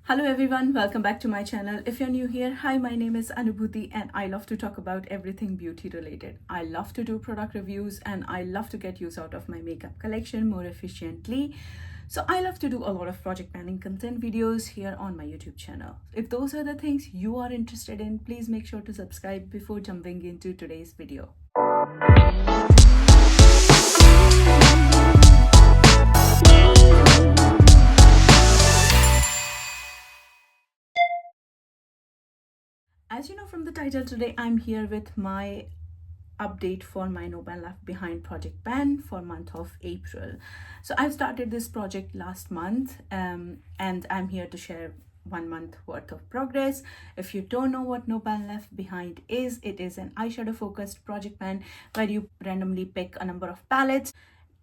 Hello everyone, welcome back to my channel. If you're new here, hi, my name is Anubhuti and I love to talk about everything beauty related. I love to do product reviews and I love to get use out of my makeup collection more efficiently. So I love to do a lot of project planning content videos here on my YouTube channel. If those are the things you are interested in, please make sure to subscribe before jumping into today's video. As you know from the title, today I'm here with my update for my No Ban Left Behind project ban for month of April. So I've started this project last month and I'm here to share 1 month worth of progress. If you don't know what No Ban Left Behind is, it is an eyeshadow focused project ban where you randomly pick a number of palettes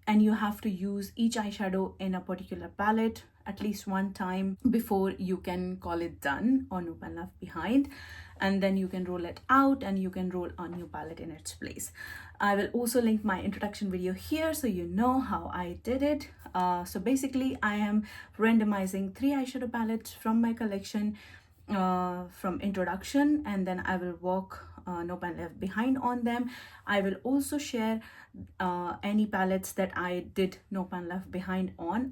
and you have to use each eyeshadow in a particular palette at least one time before you can call it done or No Ban Left Behind, and then you can roll it out and you can roll a new palette in its place. I will also link my introduction video here so you know how I did it. So basically I am randomizing 3 eyeshadow palettes from my collection from introduction, and then I will work No Ban Left Behind on them. I will also share any palettes that I did No Ban Left Behind on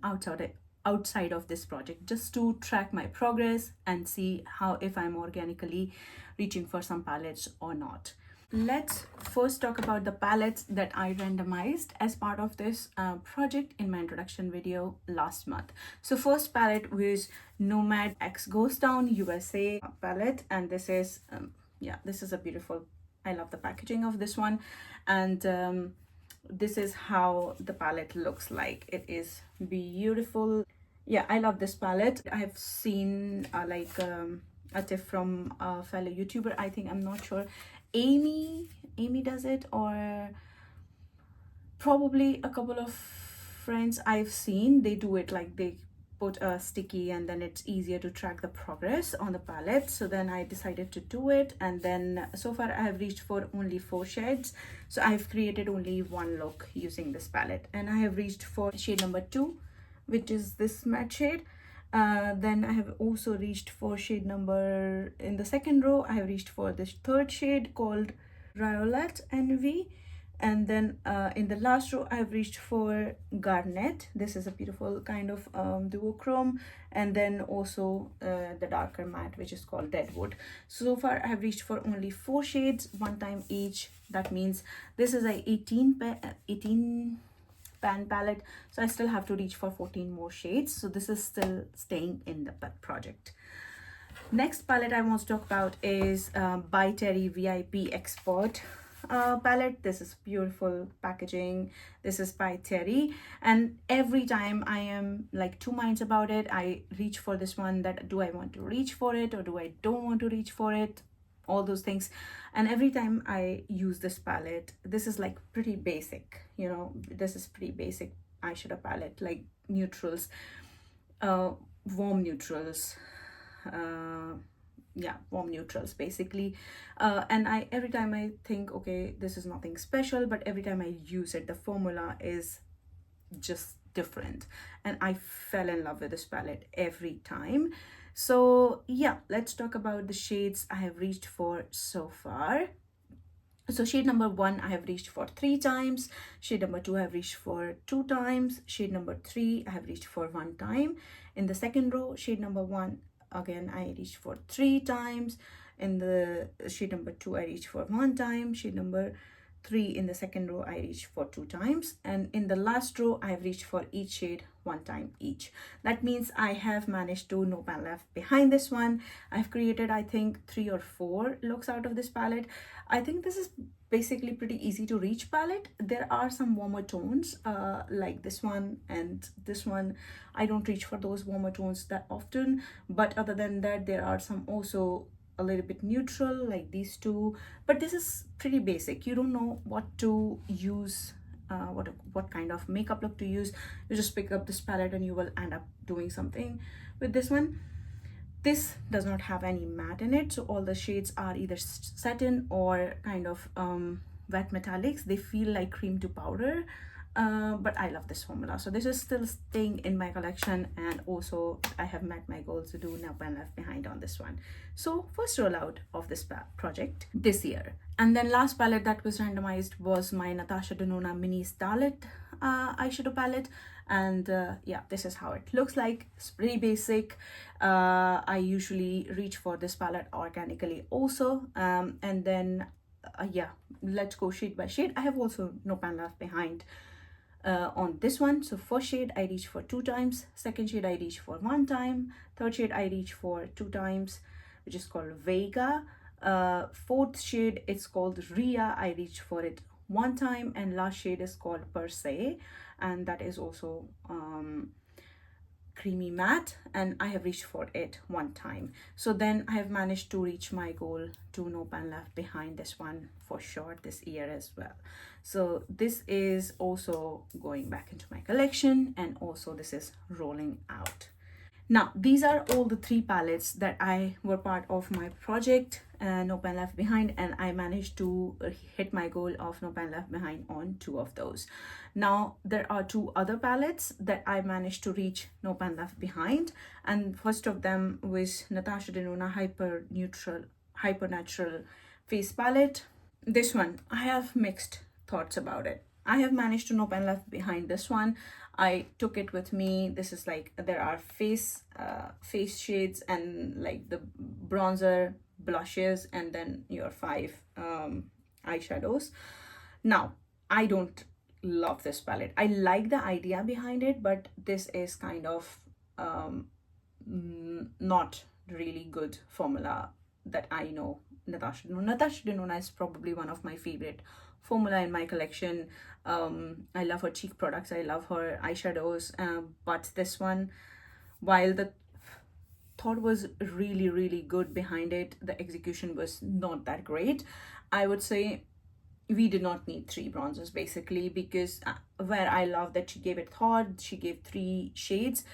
outside of this project, just to track my progress and see how if I'm organically reaching for some palettes or not. Let's first talk about the palettes that I randomized as part of this project in my introduction video last month. So first palette was Nomad X Goes Down USA palette, and this is this is a beautiful, I love the packaging of this one, and this is how the palette looks like. It is beautiful. Yeah, I love this palette. I've seen a tip from a fellow YouTuber, I think, I'm not sure, Amy does it, or probably a couple of friends I've seen, they do it like they put a sticky and then it's easier to track the progress on the palette. So then I decided to do it, and then so far I have reached for only 4 shades. So I've created only 1 look using this palette, and I have reached for shade number 2, which is this matte shade. Then I have also reached for shade number, in the second row I have reached for this 3rd shade called Violet NV, and then in the last row I have reached for Garnet. This is a beautiful kind of duochrome, and then also the darker matte, which is called Deadwood. So far I have reached for only 4 shades, 1 time each. That means this is a 18 pan palette, so I still have to reach for 14 more shades. So this is still staying in the project. Next palette I want to talk about is by Terry VIP Expert palette. This is beautiful packaging. This is by Terry, and every time I am like 2 minds about it. I reach for this one, that do I want to reach for it or do I don't want to reach for it, all those things. And every time I use this palette, this is like pretty basic, you know, this is pretty basic eyeshadow palette, like neutrals, warm neutrals, warm neutrals basically. And every time I think, okay, this is nothing special, but every time I use it, the formula is just different, and I fell in love with this palette every time. So yeah, let's talk about the shades I have reached for so far. So shade number 1 I have reached for 3 times, shade number 2 I have reached for 2 times, shade number 3 I have reached for 1 time. In the second row, shade number 1, again I reached for 3 times. In the shade number 2 I reached for 1 time, shade number 3 in the second row I reached for 2 times, and in the last row I have reached for each shade 1 time each. That means I have managed to No Ban Left Behind this one. I've created, I think, 3 or 4 looks out of this palette. I think this is basically pretty easy to reach palette. There are some warmer tones like this one and this one. I don't reach for those warmer tones that often, but other than that there are some also a little bit neutral like these 2, but this is pretty basic. You don't know what to use, what kind of makeup look to use. You just pick up this palette and you will end up doing something with this one. This does not have any matte in it, so all the shades are either satin or kind of wet metallics. They feel like cream to powder, but I love this formula, so this is still staying in my collection, and also I have met my goal to do no pen left behind on this one. So first rollout of this project this year. And then last palette that was randomized was my Natasha Denona Mini Starlet eyeshadow palette. And yeah, this is how it looks like. It's pretty basic. I usually reach for this palette organically also, and then yeah, let's go shade by shade. I have also no pan left behind on this one. So first shade I reach for 2 times, second shade I reach for 1 time, third shade I reach for 2 times, which is called Vega. Fourth shade, it's called Ria, I reach for it 1 time, and last shade is called Per Se, and that is also creamy matte, and I have reached for it 1 time. So then I have managed to reach my goal to no pan left behind this one for sure this year as well. So this is also going back into my collection, and also this is rolling out. Now these are all the 3 palettes that I were part of my project no pan left behind, and I managed to hit my goal of no pan left behind on 2 of those. Now there are 2 other palettes that I managed to reach no pan left behind, and first of them was Natasha Denona Hypernatural face palette. This one I have mixed thoughts about it. I have managed to no pan left behind this one. I took it with me. This is like, there are face shades and like the bronzer, blushes, and then your 5 eyeshadows. Now I don't love this palette. I like the idea behind it, but this is kind of not really good formula that I know. Natasha Denona is probably one of my favorite formula in my collection. I love her cheek products, I love her eyeshadows, but this one, while the thought was really good behind it, the execution was not that great. I would say we did not need 3 bronzers basically, because where I love that she gave it thought, she gave 3 shades.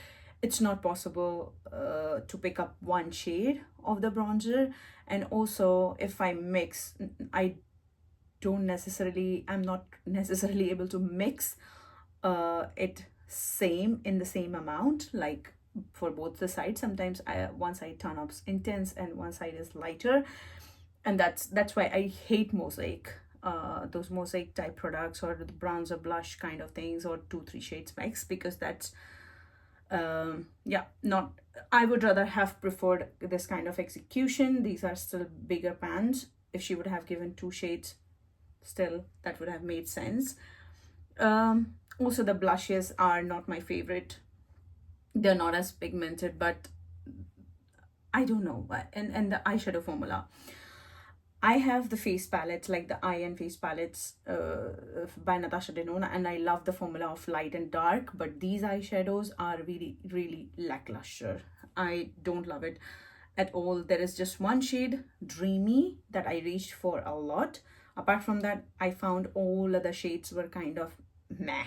It's not possible to pick up 1 shade of the bronzer, and also if I mix, I'm not necessarily able to mix it in the same amount, like for both the sides. Sometimes one side turn up intense and one side is lighter, and that's why I hate mosaic, those mosaic type products, or the bronzer blush kind of things, or 2-3 shades mix, because that's yeah, not, I would rather have preferred this kind of execution. These are still bigger pans. If she would have given 2 shades, still that would have made sense. Also the blushes are not my favorite. They're not as pigmented, but I don't know. And the eyeshadow formula, I have the face palettes, like the eye and face palettes by Natasha Denona, and I love the formula of light and dark, but these eyeshadows are really lackluster. I don't love it at all. There is just 1 shade, Dreamy, that I reached for a lot. Apart from that, I found all other shades were kind of meh.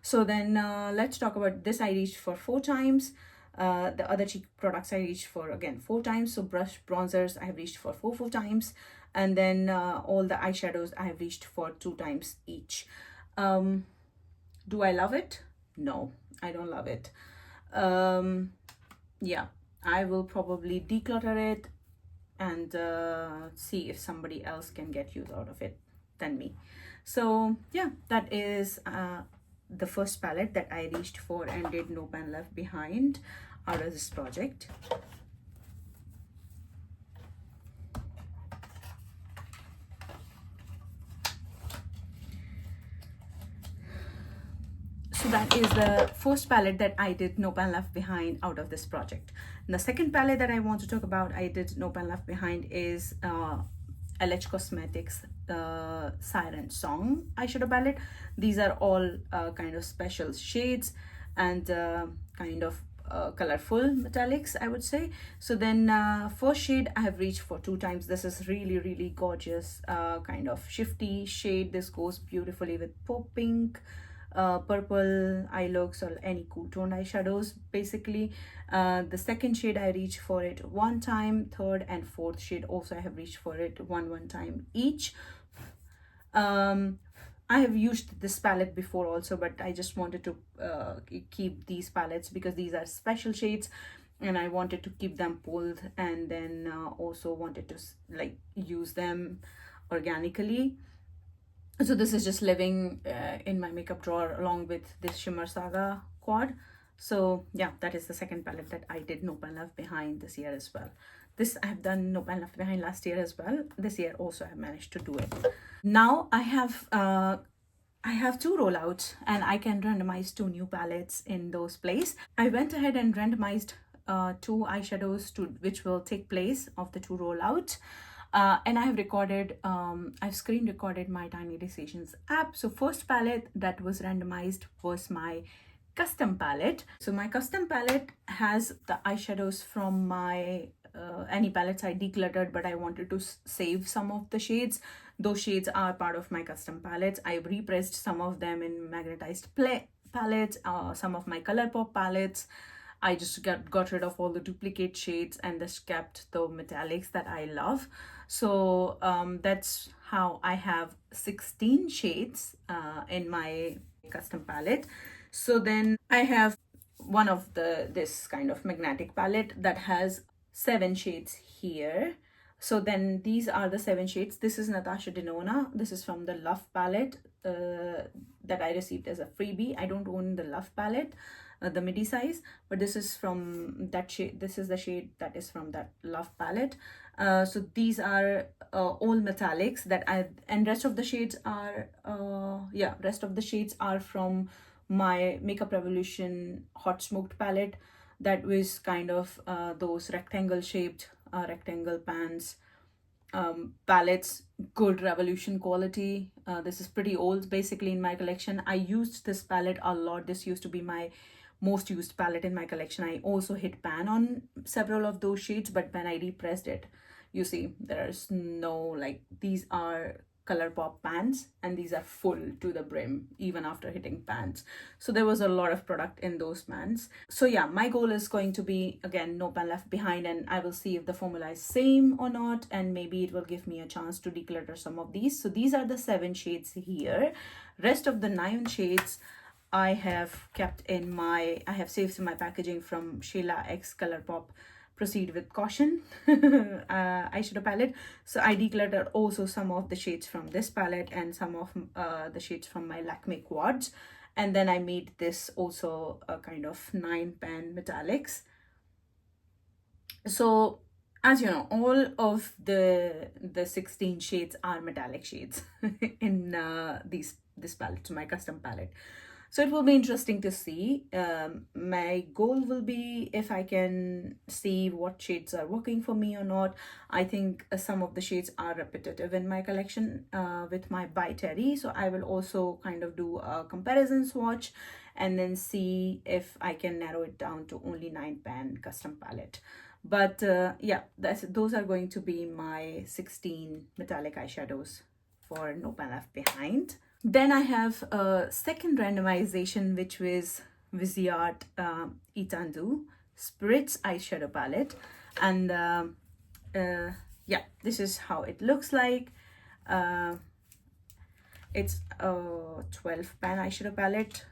So then let's talk about this. I reached for 4 times. The other cheek products I reached for again 4 times. So brush bronzers I have reached for 4 times, and then all the eyeshadows I have reached for 2 times each. Do I love it? No, I don't love it. Yeah, I will probably declutter it and see if somebody else can get use out of it than me. So yeah, that is the first palette that I reached for and did no pan left behind out of this project. So that is the first palette that I did no pan left behind out of this project. And the second palette that I want to talk about I did no pan left behind is LH Cosmetics Siren Song eyeshadow palette. These are all kind of special shades and kind of colorful metallics, I would say. So then first shade I have reached for 2 times. This is really gorgeous kind of shifty shade. This goes beautifully with pink, purple eye looks, or any cool tone eyeshadows basically. The second shade I reached for it 1 time. Third and fourth shade also I have reached for it one time each. I have used this palette before also, but I just wanted to keep these palettes because these are special shades and I wanted to keep them pulled, and then also wanted to like use them organically. So this is just living in my makeup drawer along with this Shimmer Saga quad. So yeah, that is the second palette that I did Nope and Left Behind this year as well. This I have done Nope and Left Behind last year as well. This year also I have managed to do it. Now I have two rollouts and I can randomize two new palettes in those place. I went ahead and randomized two eyeshadows to which will take place of the two rollouts. And I have recorded, I've screen recorded my Tiny Decisions app. So first palette that was randomized was my custom palette. So my custom palette has the eyeshadows from my any palettes I decluttered, but I wanted to save some of the shades. Those shades are part of my custom palettes. I repressed some of them in magnetized palettes, some of my ColourPop palettes. I just got rid of all the duplicate shades and just kept the metallics that I love. So that's how I have 16 shades in my custom palette. So then I have one of this kind of magnetic palette that has 7 shades here. So then these are the 7 shades. This is Natasha Denona. This is from the Love palette that I received as a freebie. I don't own the Love palette, the midi size, but this is from that shade. This is the shade that is from that Love palette. So these are all metallics that and rest of the shades are rest of the shades are from my Makeup Revolution Hot Smoked palette. That was kind of those rectangle shaped rectangle pans palettes, good Revolution quality. This is pretty old basically in my collection. I used this palette a lot. This used to be my most used palette in my collection. I also hit pan on several of those shades, but when I repressed it, you see there's no, like, these are ColourPop pans and these are full to the brim even after hitting pans. So there was a lot of product in those pans. So yeah, my goal is going to be again no pan left behind, and I will see if the formula is same or not, and maybe it will give me a chance to declutter some of these. So these are the 7 shades here. Rest of the 9 shades I have kept in my, I have saved in my packaging from Sheila X ColourPop Proceed with Caution eyeshadow palette. So I decluttered also some of the shades from this palette and some of the shades from my Lakme quads, and then I made this also a kind of 9 pan metallics. So as you know, all of the 16 shades are metallic shades in this palette, so my custom palette. So it will be interesting to see. My goal will be if I can see what shades are working for me or not. I think some of the shades are repetitive in my collection with my By Terry. So I will also kind of do a comparison swatch and then see if I can narrow it down to only 9 pan custom palette. But yeah, those are going to be my 16 metallic eyeshadows for No Pan Left Behind. Then I have a second randomization, which was Viseart Itandu Spirits eyeshadow palette. And yeah, this is how it looks like. It's a 12 pan eyeshadow palette.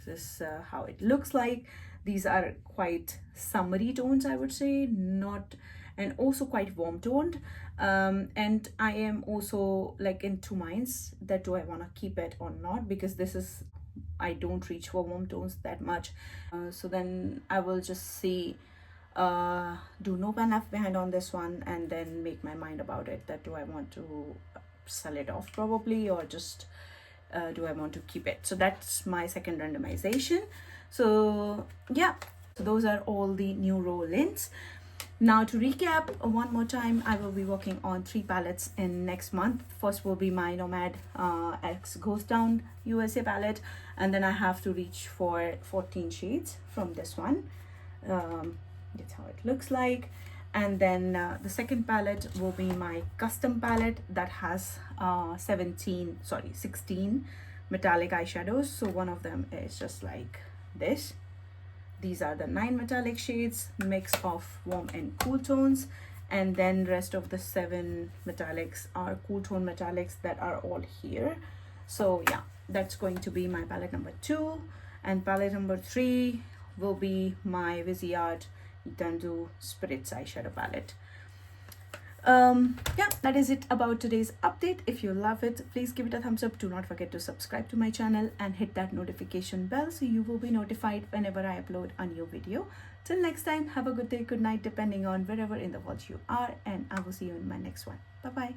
This is how it looks like. These are quite summery tones, I would say, not, and also quite warm toned. And I am also like in 2 minds that do I want to keep it or not, because this is, I don't reach for warm tones that much. So then I will just see, do No Pan Left Behind on this one and then make my mind about it, that do I want to sell it off probably, or just do I want to keep it. So that's my second randomization. So yeah, so those are all the new roll-ins. Now to recap one more time, I will be working on 3 palettes in next month. First will be my Nomad X Ghost Town USA palette, and then I have to reach for 14 shades from this one. That's how it looks like. And then the second palette will be my custom palette that has 16 metallic eyeshadows. So one of them is just like this. These are the 9 metallic shades, mix of warm and cool tones, and then rest of the 7 metallics are cool tone metallics that are all here. So yeah, that's going to be my palette number 2, and palette number 3 will be my Viseart Dandu Spirits eyeshadow palette. Yeah, that is it about today's update. If you love it, please give it a thumbs up. Do not forget to subscribe to my channel and hit that notification bell so you will be notified whenever I upload a new video. Till next time, have a good day, good night, depending on wherever in the world you are, and I will see you in my next one. Bye bye.